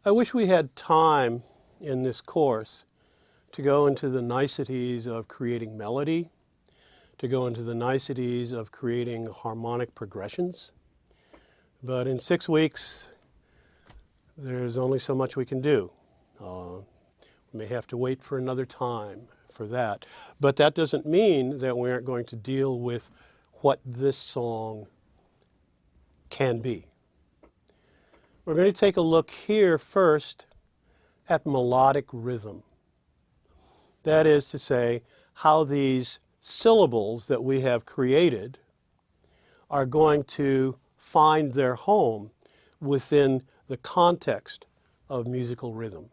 I wish we had time in this course to go into the niceties of creating melody, to go into the niceties of creating harmonic progressions. But in 6 weeks, there's only so much we can do. We may have to wait for another time for that. But that doesn't mean that we aren't going to deal with what this song can be. We're going to take a look here first at melodic rhythm. That is to say, how these syllables that we have created are going to find their home within the context of musical rhythm.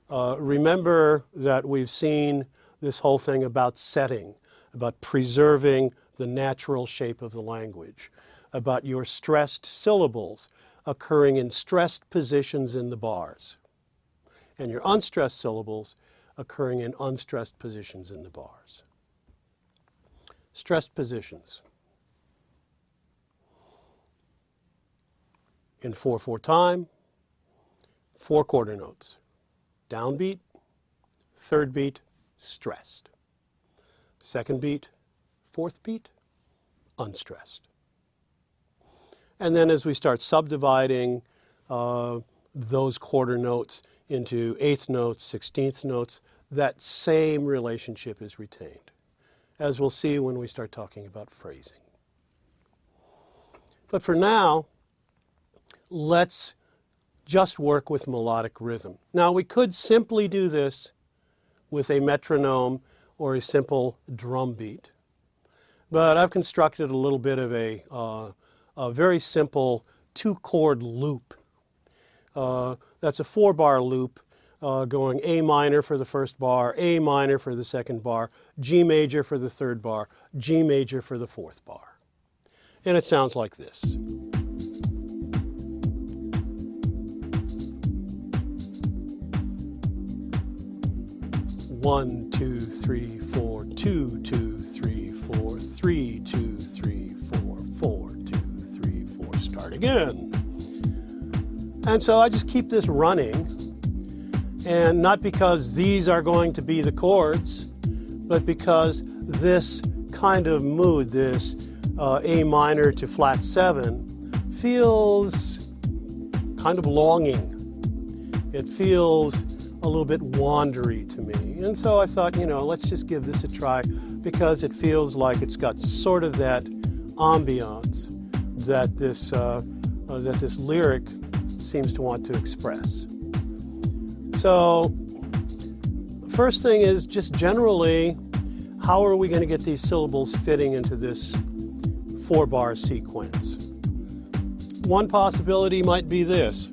Remember that we've seen this whole thing about setting, about preserving the natural shape of the language, about your stressed syllables occurring in stressed positions in the bars, and your unstressed syllables occurring in unstressed positions in the bars. Stressed positions. In 4/4 time, 4 quarter notes. Downbeat, third beat, stressed. Second beat, fourth beat, unstressed. And then as we start subdividing those quarter notes into eighth notes, 16th notes, that same relationship is retained, as we'll see when we start talking about phrasing. But for now, let's just work with melodic rhythm. Now, we could simply do this with a metronome or a simple drum beat, but I've constructed a little bit of a very simple 2-chord loop. That's a 4-bar loop going A minor for the first bar, A minor for the second bar, G major for the third bar, G major for the fourth bar. And it sounds like this. One, two, three, four, 2, 2, 3, 4, 3, 2, 3, 4, 4, 2, 3, 4. Start again. And so I just keep this running, and not because these are going to be the chords, but because this kind of mood, this A minor to flat 7, feels kind of longing. It feels a little bit wandery to me. And so I thought, let's just give this a try, because it feels like it's got sort of that ambiance that this lyric seems to want to express. So first thing is just generally, how are we going to get these syllables fitting into this 4-bar sequence? One possibility might be this.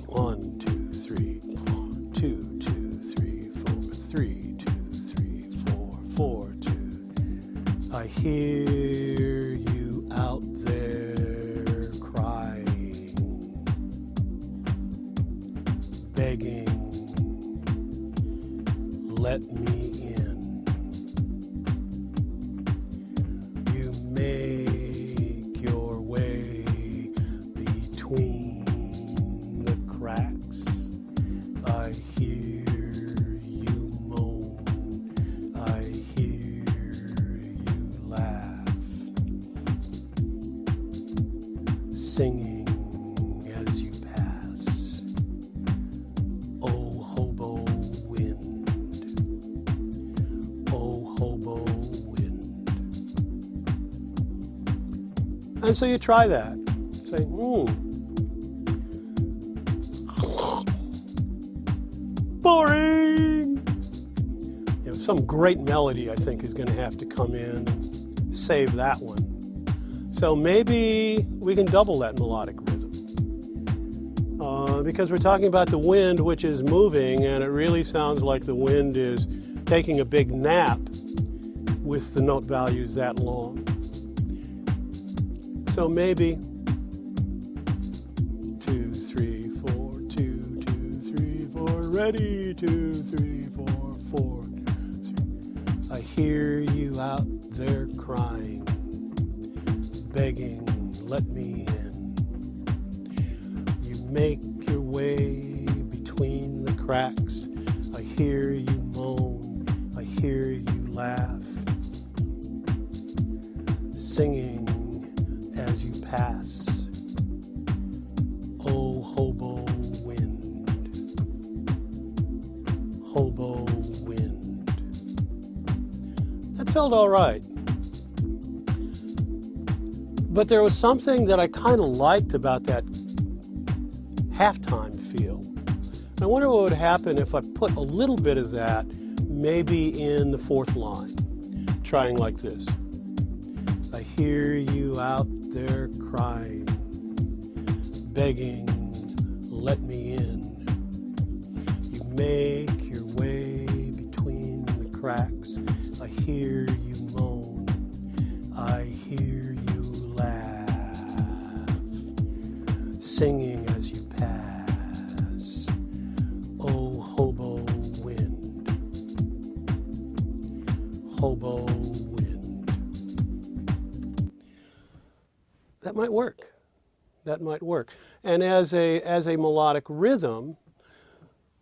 1, 2, 3, 4, 2, 2, 3, 4, 3, 2, 3, 4, 4, 2. I hear you out there crying, begging, let me in. You make your way between the cracks. I hear you moan. I hear you laugh. Singing as you pass. Oh, hobo wind. Oh, hobo wind. And so you try that. Say, boring. Some great melody, I think, is going to have to come in and save that one. So maybe we can double that melodic rhythm. Because we're talking about the wind, which is moving, and it really sounds like the wind is taking a big nap with the note values that long. So maybe 2, 3, 4, 2, 2, 3, 4, ready, 2, 3, 4, 4. 3. I hear you out there crying, begging, let me in. You make your way between the cracks. I hear you moan, I hear you laugh, singing as you pass. Oh, hobo wind, hobo wind. That felt all right. But there was something that I kind of liked about that halftime feel. I wonder what would happen if I put a little bit of that maybe in the fourth line, trying like this. I hear you out there crying, begging, let me in. You make your way between the cracks. I hear you moan, I hear you laugh, singing as you pass. Oh, hobo wind, hobo wind. That might work. That might work. And as a melodic rhythm,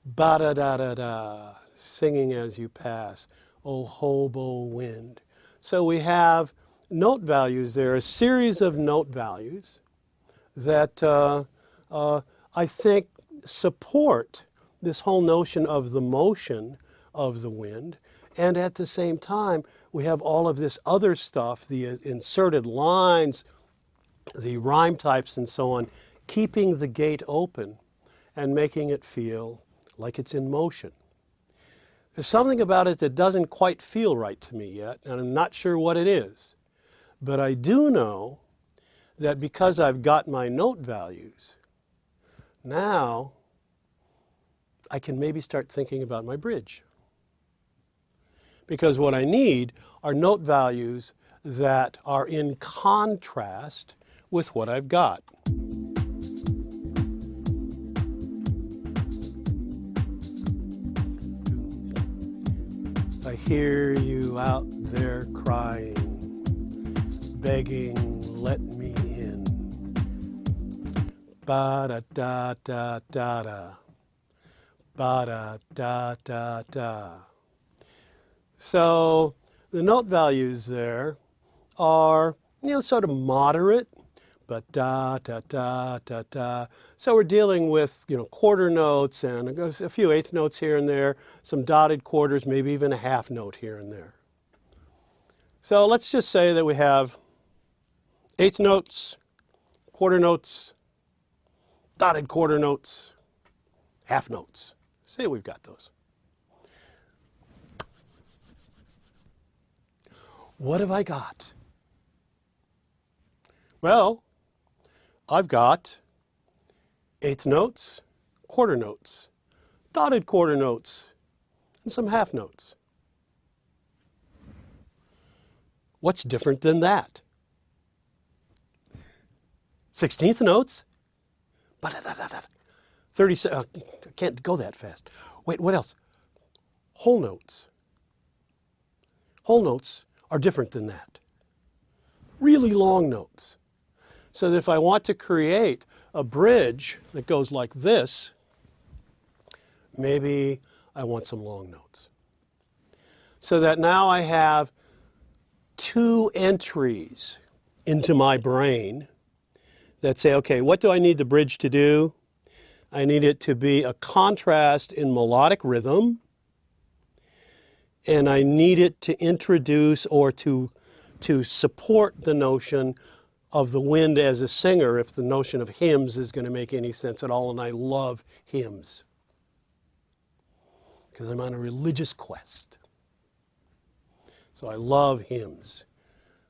ba-da-da-da-da, singing as you pass. Oh, hobo wind. So we have note values there, a series of note values that I think support this whole notion of the motion of the wind. And at the same time, we have all of this other stuff, the inserted lines, the rhyme types and so on, keeping the gate open and making it feel like it's in motion. There's something about it that doesn't quite feel right to me yet, and I'm not sure what it is. But I do know that because I've got my note values, now I can maybe start thinking about my bridge. Because what I need are note values that are in contrast with what I've got. I hear you out there crying, begging, let me in. Ba-da-da-da-da-da. Ba-da-da-da-da. So the note values there are, sort of moderate, but da-da-da-da-da. So we're dealing with, quarter notes and a few eighth notes here and there, some dotted quarters, maybe even a half note here and there. So let's just say that we have eighth notes, quarter notes, dotted quarter notes, half notes. Say we've got those. What have I got? Well, I've got eighth notes, quarter notes, dotted quarter notes, and some half notes. What's different than that? 16th notes, 37, I can't go that fast. Wait, what else? Whole notes. Whole notes are different than that. Really long notes. So that if I want to create a bridge that goes like this, maybe I want some long notes. So that now I have two entries into my brain that say, okay, what do I need the bridge to do? I need it to be a contrast in melodic rhythm, and I need it to introduce or to support the notion of the wind as a singer, if the notion of hymns is going to make any sense at all, and I love hymns because I'm on a religious quest. So I love hymns.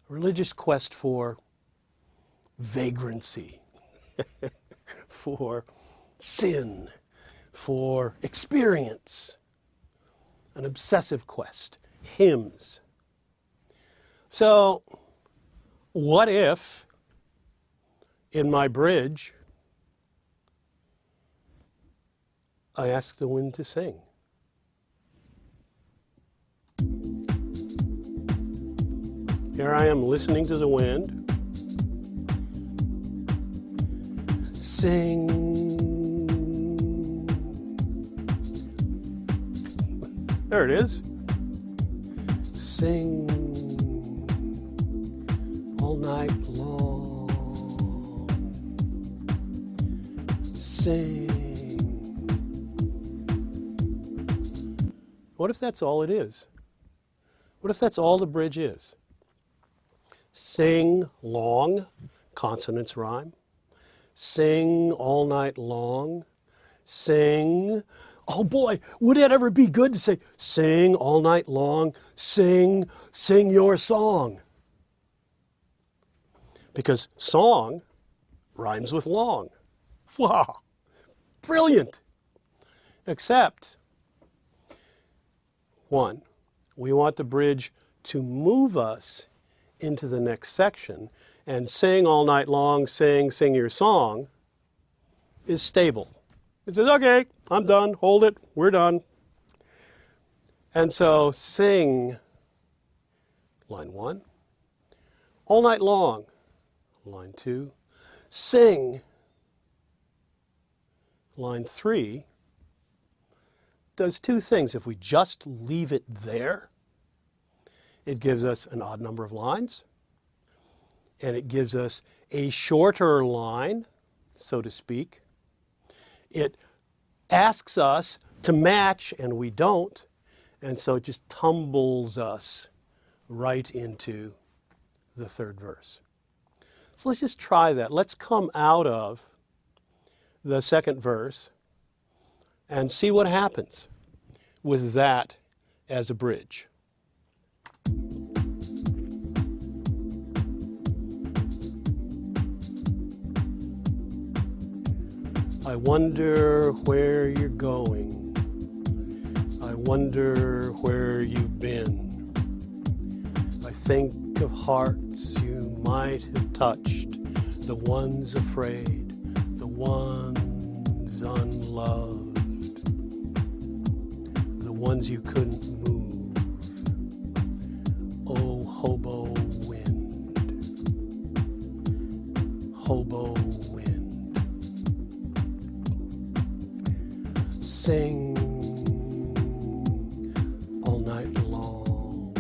A religious quest for vagrancy, for sin, for experience, an obsessive quest, hymns. So what if in my bridge I ask the wind to sing? Here I am listening to the wind. Sing, There it is. Sing all night long. Sing. What if that's all it is? What if that's all the bridge is? Sing long, consonants rhyme. Sing all night long. Sing. Oh boy, would it ever be good to say, sing all night long, sing your song. Because song rhymes with long. Wow, brilliant. Except, one, we want the bridge to move us into the next section, and sing all night long, sing your song is stable. It says, okay, I'm done, hold it, we're done. And so sing, line 1, all night long, line 2, sing, line 3, does two things. If we just leave it there, it gives us an odd number of lines, and it gives us a shorter line, so to speak. It asks us to match, and we don't, and so it just tumbles us right into the third verse. So let's just try that. Let's come out of the second verse and see what happens with that as a bridge. I wonder where you're going. I wonder where you've been. I think of hearts you might have touched, the ones afraid, the ones unloved, the ones you couldn't move. Oh, hobo wind, hobo wind. Sing all night long.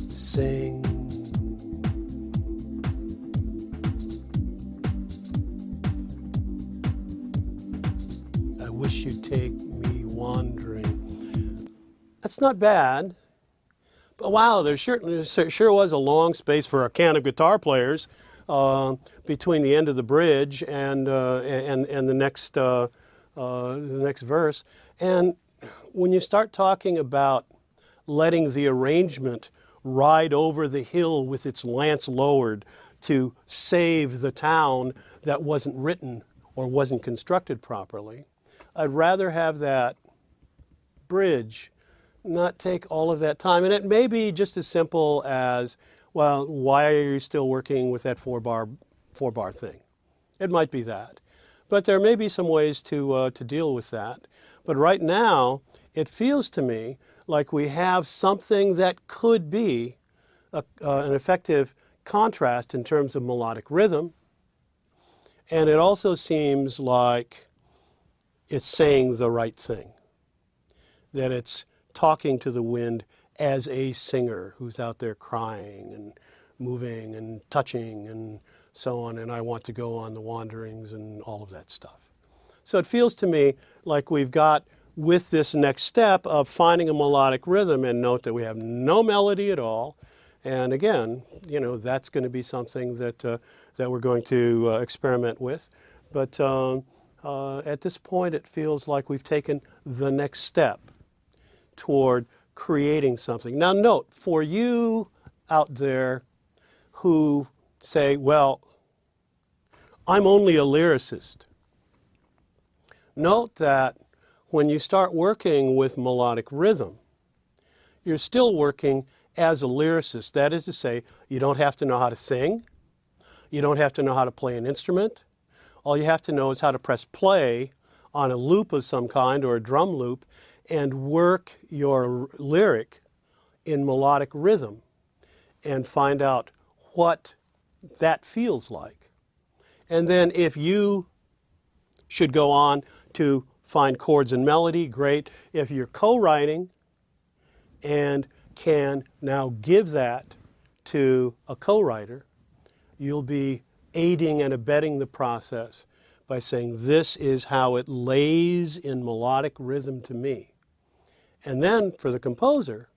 Sing. I wish you'd take me wandering. That's not bad. But wow, there sure was a long space for a can of guitar players between the end of the bridge and the next verse. And when you start talking about letting the arrangement ride over the hill with its lance lowered to save the town that wasn't written or wasn't constructed properly, I'd rather have that bridge not take all of that time. And it may be just as simple as, well, why are you still working with that four bar thing? It might be that. But there may be some ways to deal with that. But right now, it feels to me like we have something that could be an effective contrast in terms of melodic rhythm. And it also seems like it's saying the right thing, that it's talking to the wind as a singer who's out there crying and moving and touching and so on, and I want to go on the wanderings and all of that stuff. So it feels to me like we've got, with this next step of finding a melodic rhythm, and note that we have no melody at all. And again, you know, that's going to be something that that we're going to experiment with. But at this point, it feels like we've taken the next step toward creating something. Now note, for you out there who say, well, I'm only a lyricist, note that when you start working with melodic rhythm, you're still working as a lyricist. That is to say, you don't have to know how to sing. You don't have to know how to play an instrument. All you have to know is how to press play on a loop of some kind or a drum loop and work your lyric in melodic rhythm and find out what that feels like. And then if you should go on to find chords and melody, great. If you're co-writing and can now give that to a co-writer, you'll be aiding and abetting the process by saying, this is how it lays in melodic rhythm to me. And then for the composer,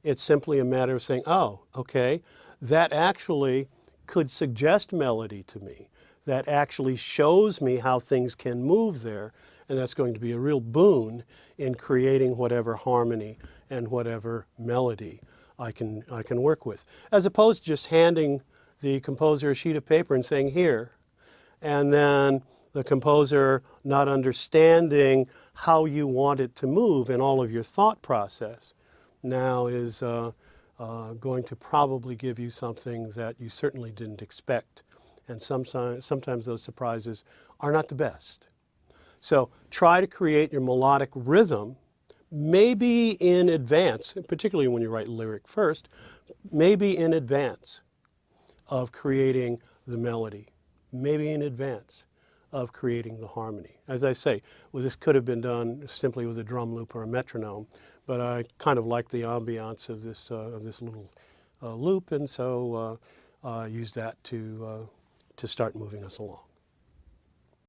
it's simply a matter of saying, oh, okay, that actually could suggest melody to me. That actually shows me how things can move there, and that's going to be a real boon in creating whatever harmony and whatever melody I can work with. As opposed to just handing the composer a sheet of paper and saying, here, and then the composer not understanding how you want it to move in all of your thought process now is going to probably give you something that you certainly didn't expect. And sometimes those surprises are not the best. So try to create your melodic rhythm, maybe in advance, particularly when you write lyric first, maybe in advance of creating the melody, maybe in advance of creating the harmony. As I say, well, this could have been done simply with a drum loop or a metronome, but I kind of like the ambiance of this little loop, and so use that to start moving us along.